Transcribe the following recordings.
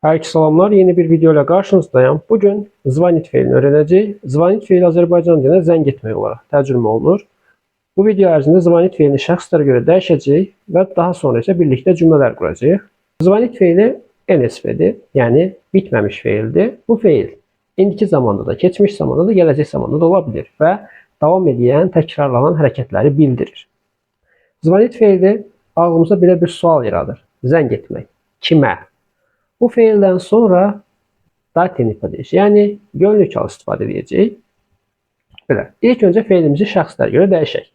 Herkese selamlar. Yeni bir video ile karşınızdayım. Bugün zvanit feilini öğreneceğiz. Zvanit feili Azərbaycan dilinə zəng etmək olaraq tərcümə olunur. Bu video ərzində zvanit feilini şəxslərə görə dəyişəcəyik və daha sonra isə birlikdə cümlələr quracağıq. Zvanit feili NSF-dir, yəni bitməmiş feildir. Bu feil indiki zamanda da, keçmiş zamanda da, gələcək zamanda da ola bilir və davam edən, təkrarlanan hərəkətləri bildirir. Zvanit feili ağlımıza belə bir sual yaradır. Zəng etmək. Kimə? Bu feilden sonra datin ifadəsi, yəni gönüllü kal istifadə edəcəyik. Belə. İlk öncə feilimizi şəxslərə görə dəyişək.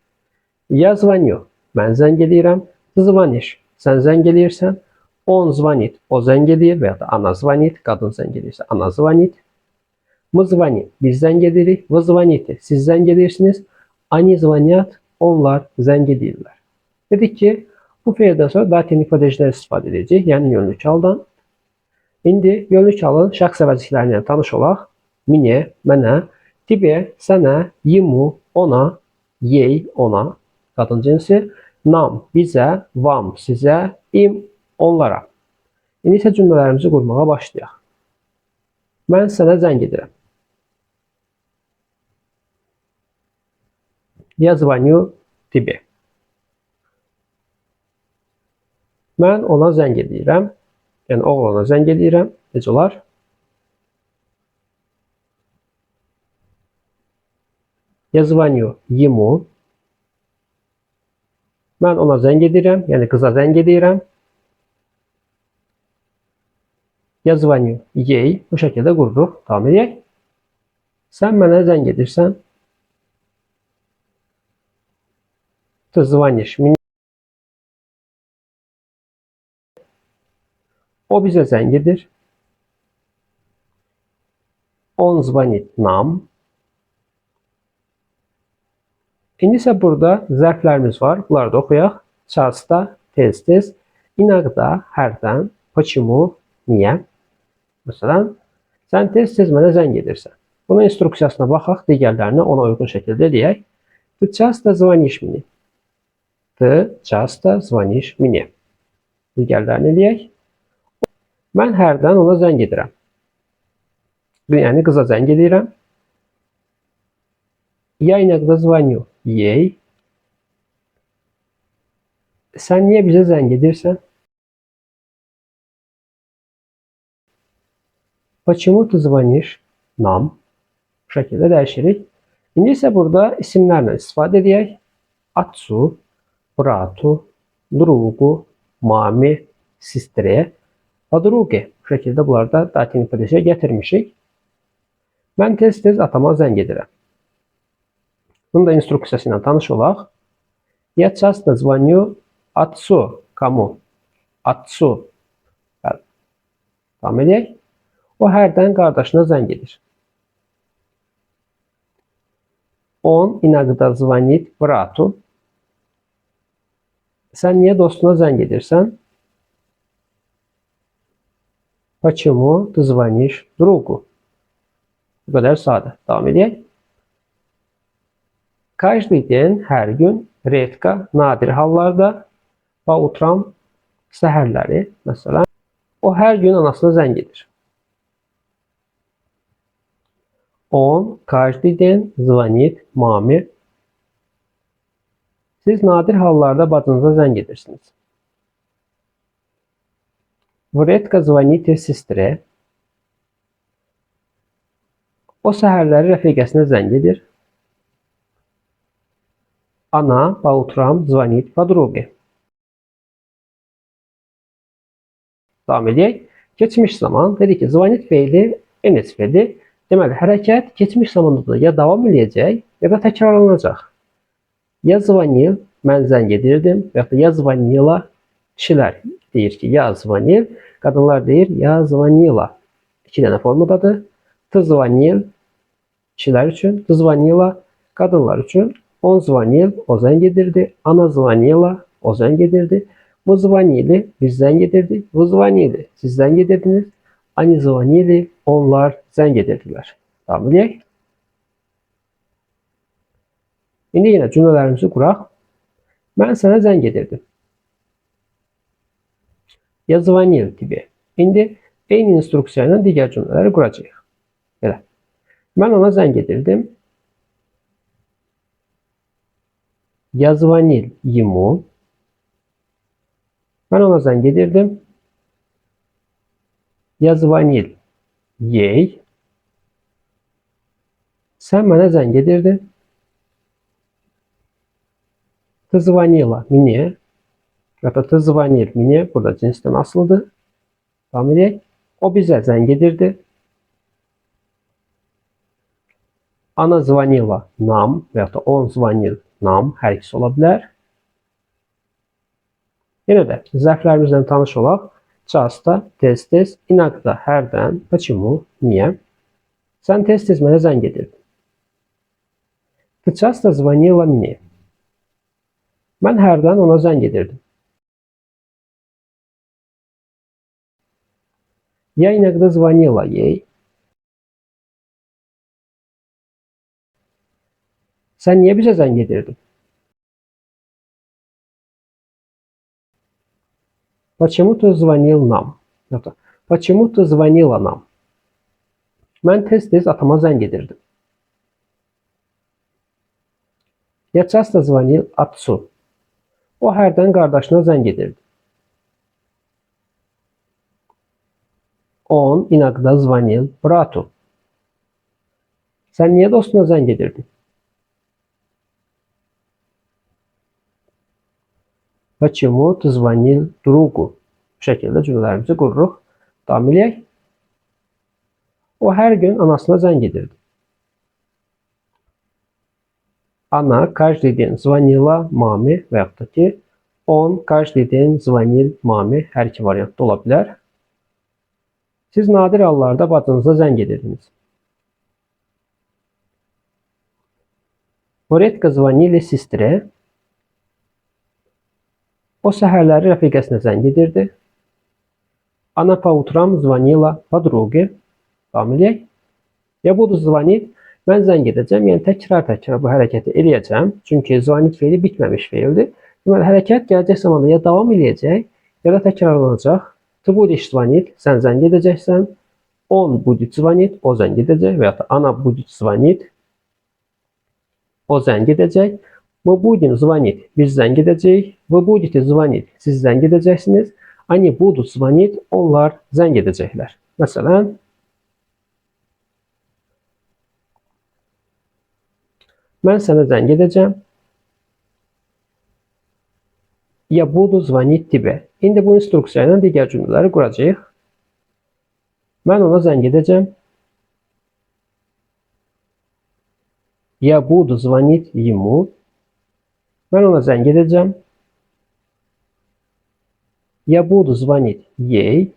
Я звоню, mən zəng edirəm. Ты звонишь, sən zəng edirsən. Он звонит, o zəng edir və ya da она звонит, qadın zəng edirsə она звонит. Мы звоним, biz zəng edirik. Вы звоните, siz zəng edirsiniz. Они звонят, onlar zəng edirlər. Dedik ki, bu feildən sonra datin ifadəçilər istifadə edəcəyik, yəni yönlü kaldan. İndi yönlü kalın şəxs əvəzlikləri ilə tanış olaq. Minə, mənə, тебе, sənə, ему, ona, ей, ona, qadın cinsi, nam, bizə, vam, sizə, im, onlara. İndi isə cümlələrimizi qurmağa başlayaq. Mən sənə zəng edirəm. Я звоню тебе. Mən ona zəng edirəm. Yəni oğlana zəng edirəm. Necə olar? Я звоню ему. Mən ona zəng edirəm. Yəni qıza zəng edirəm. Я звоню ей. Bu şəkildə qururuq. Davam edək. Sən mənə zəng edirsən. Ты звонишь мне. O bizə zəng edir. Он звонит нам. İndi isə burada zərflərimiz var. Bunları da oxuyaq. Часто, tez-tez, иногда, hərdən, почему, niyə. Məsələn, sən tez-tez mənə zəng edirsən. Bunun instruksiyasına baxaq, digərlərini ona uyğun şəkildə deyək. Ты часто звонишь мне. Ты часто звонишь мне. Digərlərini deyək. Mən hərdən ona zəng edirəm. Yəni qıza zəng edirəm. Я иногда звоню ей. Sən niyə bizə zəng edirsən? Почему ты звонишь нам? Bu şəkildə dəyişirik. İndi isə burada isimlərlə istifadə edək. Отцу, bratу, другу, mami, sistre, подруге. Bu şəkildə bunları da datin ifadəsiyə gətirmişik. Mən tez-tez atama zəng edirəm. Bunun da instruksiyası ilə tanış olaq. Я часто звоню отцу. Кому? Отцу. Davam edək. O hərdən qardaşına zəng edir. Он иногда звонит брату. Sən niyə dostuna zəng edirsən? Почему ты звонишь другу? Bu kadar sadə. Davam edək. Каждый день, hər gün, redka, nadir hallarda, по утрам, səhərləri, məsələn, o hər gün anasına zəng edir. Он каждый день звонит маме. Siz nadir hallarda bacınıza zəng edirsiniz. Вы редко звоните сестре. O səhərləri rəfiqəsinə zəng edir. Она по утрам звонит подруге. Davam edək. Keçmiş zaman dedik ki, звонит feili NSF-dir. Deməli, hərəkət keçmiş zamanda da ya davam edəcək, ya da təkrarlanacaq. Я звонил, mən zəng edirdim, və ya da я звонила, kişilər deyir ki, я звонил, qadınlar deyir, я звонила. İki dənə formadadır. Ты звонил, kişilər üçün, ты звонила, qadınlar üçün. Он звонил, o zəng edirdi. Она звонила, o zəng edirdi. Мы звонили, biz zəng edirdik. Вы звонили, siz zəng edirdiniz. Они звонили, onlar zəng edirdilər. Davam edək. İndi yenə cümlələrimizi quraq. Mən sənə zəng edirdim. Я звонил тебе. İndi Eyni instruksiya ilə digər cümlələri quracağıq. Belə. Mən ona zəng edirdim. Я звонил ему. Mən ona zəng edirdim. Я звонил ей. Sən mənə zəng edirdin. Ты звонила мне. Ya da ты звонил мне. Burada cinsdən asılıdır. Davam edək. O bizə zəng edirdi. Она звонила нам. Ya da он звонил нам. Hər ikisi ola bilər. Yenə də zərflərimizlə tanış olaq. Часто, tez-tez, inogda, hərdən, почему, niyə. Sən tez-tez mənə zəng edirdin. Ты часто звонила мне. Mən hərdən ona zəng edirdim. Я иногда звонила ей. Sən niyə bizə zəng edirdin? Почему ты звонил нам? Ya da почему ты звонила нам? Mən tez-tez atama zəng edirdim. Я часто звонил отцу. O hərdən qardaşına zəng edirdi. Он иногда звонил брату. Sən niyə dostuna zəng edirdin? Почему ты звонил другу? Bu şəkildə cümlələrimizi qururuq. Davam edək. O hər gün anasına zəng edirdi. Она каждый день звонила маме və yaxud da ki, он каждый день звонил маме. Hər iki variantda ola bilər. Siz nadir hallarda bacınıza zəng edirdiniz. Вы редко звонили сестре. O səhərləri rəfiqəsinə zəng edirdi. Она по утрам звонила подруге. Davam edək. Ya budur звонит. Mən zəng edəcəm. Yəni təkrar-təkrar bu hərəkəti eləyəcəm. Çünki звонит feili bitməmiş feildir. Deməli, hərəkət gələcək zamanda ya davam eləyəcək, ya da təkrarlanacaq. Ты будешь звонить. Sən zəng edəcəksən. Он будет звонить. O zəng edəcək. Və ya da она будет звонить. O zəng edəcək. Мы будем звонить. Biz zəng edəcəyik. Вы будете звонить. Siz zəng edəcəksiniz. Они будут звонить. Onlar zəng edəcəklər. Məsələn, mən sənə zəng edəcəm. Я буду звонить тебе. İndi bu instruksiya ilə digər cümlələri quracağıq. Mən ona zəng edəcəm. Я буду звонить ему. Mən ona zəng edəcəm. Я буду звонить ей.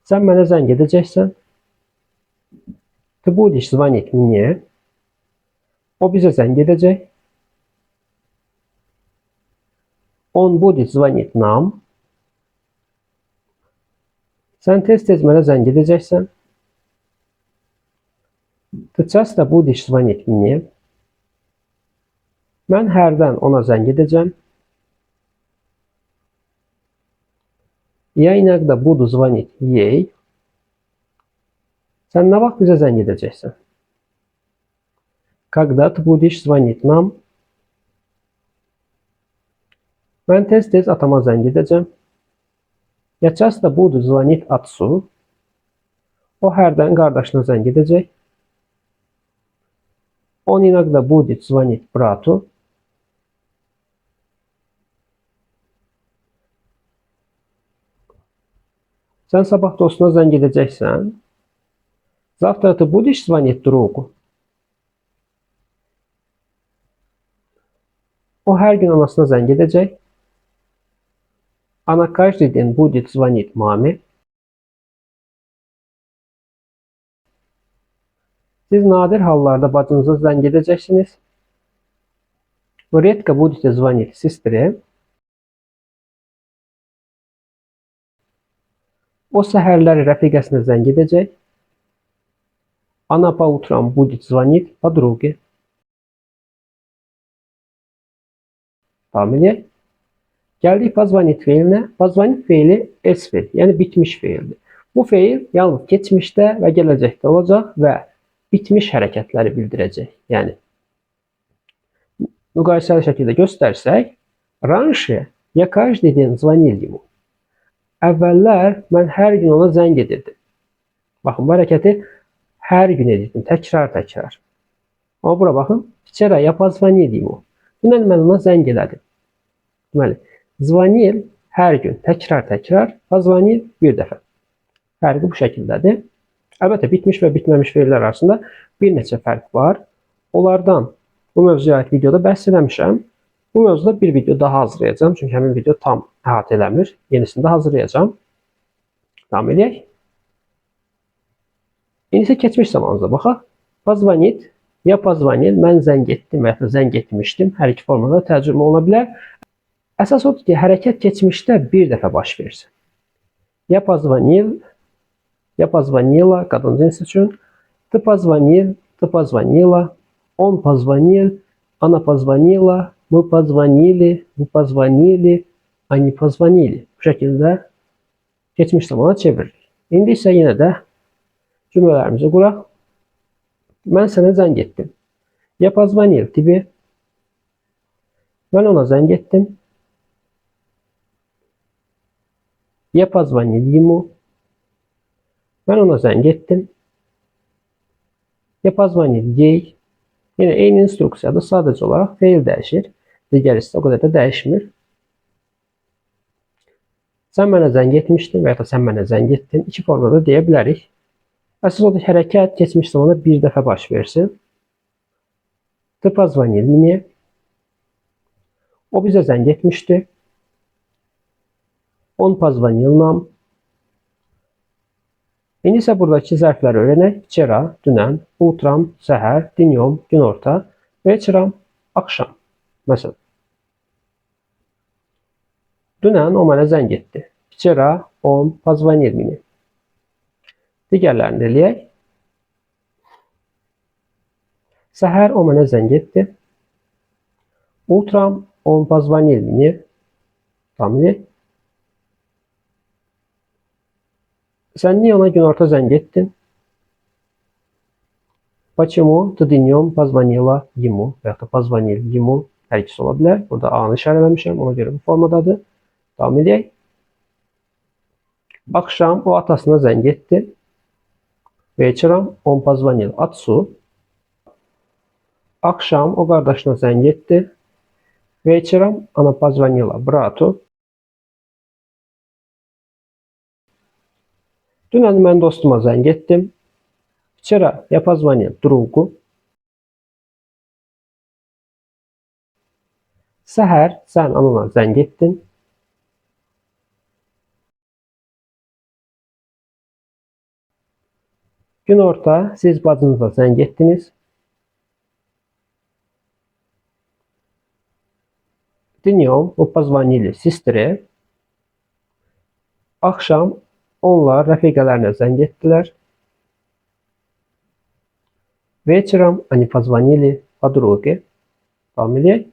Sən mənə zəng edəcəksən. Ты будешь звонить мне. O bizə zəng edəcək. Он будет звонить нам. Sən tez-tez mənə zəng edəcəksən. Ты часто будешь звонить мне. Mən hərdən ona zəng edəcəm. Я иногда буду звонить ей. Sən nə vaxt bizə zəng edəcəksən? Когда ты будешь звонить нам? Mən tez-tez atama zəng edəcəm. Я часто буду звонить отцу. O hərdən qardaşına zəng edəcək. Он иногда будет звонить брату. Sən sabah dostuna zəng edəcəksən. Завтра ты будешь звонить другу? O hər gün anasına zəng edəcək. Она каждый день будет звонить маме. Siz nadir hallarda bacınıza zəng edəcəksiniz. Вы редко будете звонить сестре. O səhərləri rəfiqəsinə zəng edəcək. Она по утрам будет звонить подруге. Davam edək. Gəldik позвонить feilinə. Позвонить feili S feil, yəni bitmiş feildir. Bu feil yalnız keçmişdə və gələcəkdə olacaq və bitmiş hərəkətləri bildirəcək. Yəni müqayisəli şəkildə göstərsək, раньше я каждый день звонил ему. Əvvəllər mən hər gün ona zəng edirdim. Baxın, bu hərəkəti hər gün edirdim, təkrar. Amma bura baxın, včера я позвонил ему. Dünən mən ona zəng elədim. Deməli, звонил hər gün, təkrar, позвонил bir dəfə. Fərqi bu şəkildədir. Əlbəttə, bitmiş və bitməmiş feillər arasında bir neçə fərq var. Onlardan bu mövzuya aid videoda bəhs eləmişəm. Bu mövzuda bir video daha hazırlayacağım. Çünki həmin video tam əhatə eləmir. Yenisini də hazırlayacağım. Davam edək. İndi isə keçmiş zamanımıza baxaq. Позвонит, ya позвонил, mən zəng etdim və ya zəng etmişdim. Hər iki formada tərcümə oluna bilər. Əsas odur ki, hərəkət keçmişdə bir dəfə baş versin. Я позвонил, я позвонила, qadın cins üçün. Ты позвонил, ты позвонила. Он позвонил, она позвонила. Мы позвонили, вы позвонили, они позвонили. Bu şəkildə keçmiş zamana çeviririk. İndi isə yenə də cümlələrimizi quraq. Mən sənə zəng etdim. Я позвонил тебе. Mən ona zəng etdim. Я позвонил ему. Mən ona zəng etdim. Я позвонил ей. Yine eyni instruksiyadır. Sadəcə olaraq feil dəyişir. Digərisi o qədər də dəyişmir. Sən mənə zəng etmişdin və ya da sən mənə zəng etdin. İki formada deyə bilərik. Əsas odur ki, hərəkət keçmiş zamanda bir dəfə baş versin. Ты позвонил мне. O bizə zəng etmişdi. Он позвонил нам. İndi isə buradakı zərfləri öyrənək. Včera, dünən, utram, səhər, dnем, günorta, вечером, axşam. Məsələn. Dünən o mənə zəng etdi. Včera он позвонил мне. Digərlərini eləyək. Səhər o mənə zəng etdi. Utram он позвонил мне. Tamam edək. Sən niyə ona günorta zəng etdin? Почему ты днем позвонила ему? Və ya da позвонил ему. Hər ikisi ola bilər. Burada A-nı işarələmişəm. Ona görə bu formadadır. Davam edək. Axşam o atasına zəng etdi. Вечером он позвонил отцу. Axşam o qardaşına zəng etdi. Вечером она позвонила брату. Dünən mən dostuma zəng etdim. Včera я позвонил другу. Səhər sən anana zəng etdin. Günorta siz bacınıza zəng etdiniz. Dnем вы позвонили сестре. Axşam onlar rəfiqələrinə zəng etdilər. Вечером они позвонили подруге. Davam edək.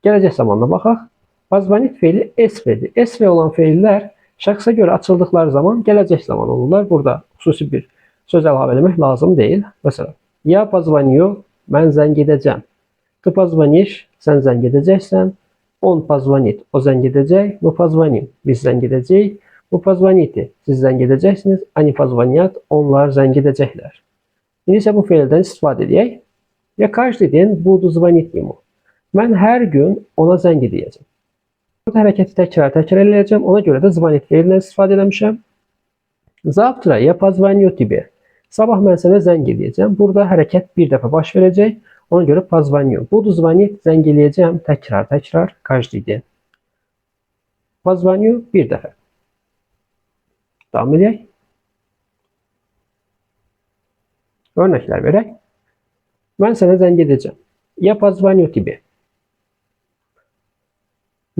Gələcək zamanına baxaq. Позвонить feili SV-dir. SV olan feillər şəxsə görə açıldıqları zaman gələcək zaman olurlar. Burada xüsusi bir söz əlavə etmək lazım deyil. Məsələn, я позвоню, mən zəng edəcəm. Ты позвонишь, sən zəng edəcəksən. Он позвонит, o zəng edəcək. Мы позвоним, biz zəng edəcəyik. Вы позвоните, siz zəng edəcəksiniz. Они позвонят, onlar zəng edəcəklər. İndi isə bu feildən istifadə edək. Я каждый день буду звонить ему. Mən hər gün ona zəng edəcəm. Burada hərəkəti təkrar eləyəcəm. Ona görə də звонить feilindən istifadə etmişəm. Завтра я позвоню тебе. Sabah mən sənə zəng edəcəm. Burada hərəkət bir dəfə baş verəcək. Ona görə позвоню. Буду звонить, zəng eləyəcəm. Təkrar, каждый день. Позвоню bir dəfə. Davam edək. Örnəklər verək. Mən sənə zəng edəcəm. Я позвоню тебе.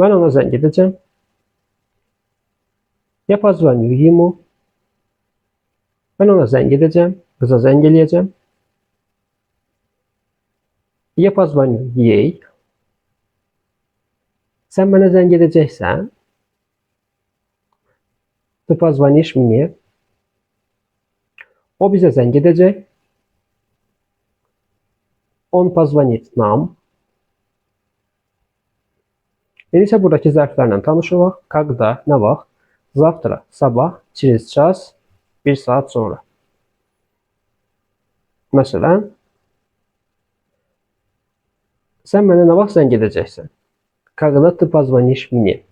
Mən ona zəng edəcəm. Я позвоню ему. Mən ona zəng edəcəm. Qıza zəng eləyəcəm. Я позвоню ей. Sən mənə zəng edəcəksən. Ты позвонишь мне? O bize zəng edəcək. Он позвонит нам. İndi isə buradakı zərflərlə tanışırıq. Когда, nə vaxt? Завтра, sabah, через час, bir saat sonra. Məsələn, sən mənə nə vaxt zəng edəcəksən? Когда ты позвонишь мне?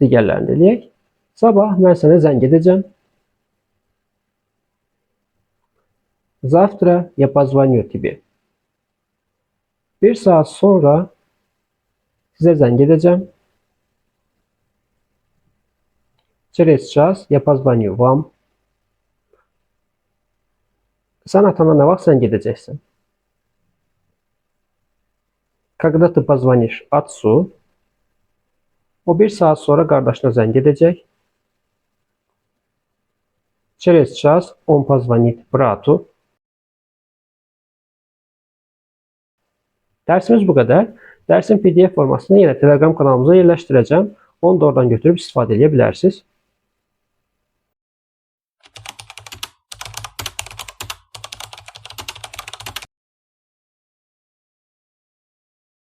Digərlərini eləyək. Sabah mən sənə zəng edəcəm. Завтра я позвоню тебе. Bir saat sonra sizə zəng edəcəm. Через час я позвоню вам. Sən atana nə vaxt zəng edəcəksən? Когда ты позвонишь отцу? O bir saat sonra qardaşına zəng edəcək. Через час он позвонит брату. Dərsimiz bu qədər. Dərsin PDF formasını yenə Telegram kanalımıza yerləşdirəcəm. Onu da oradan götürüb istifadə edə bilərsiniz.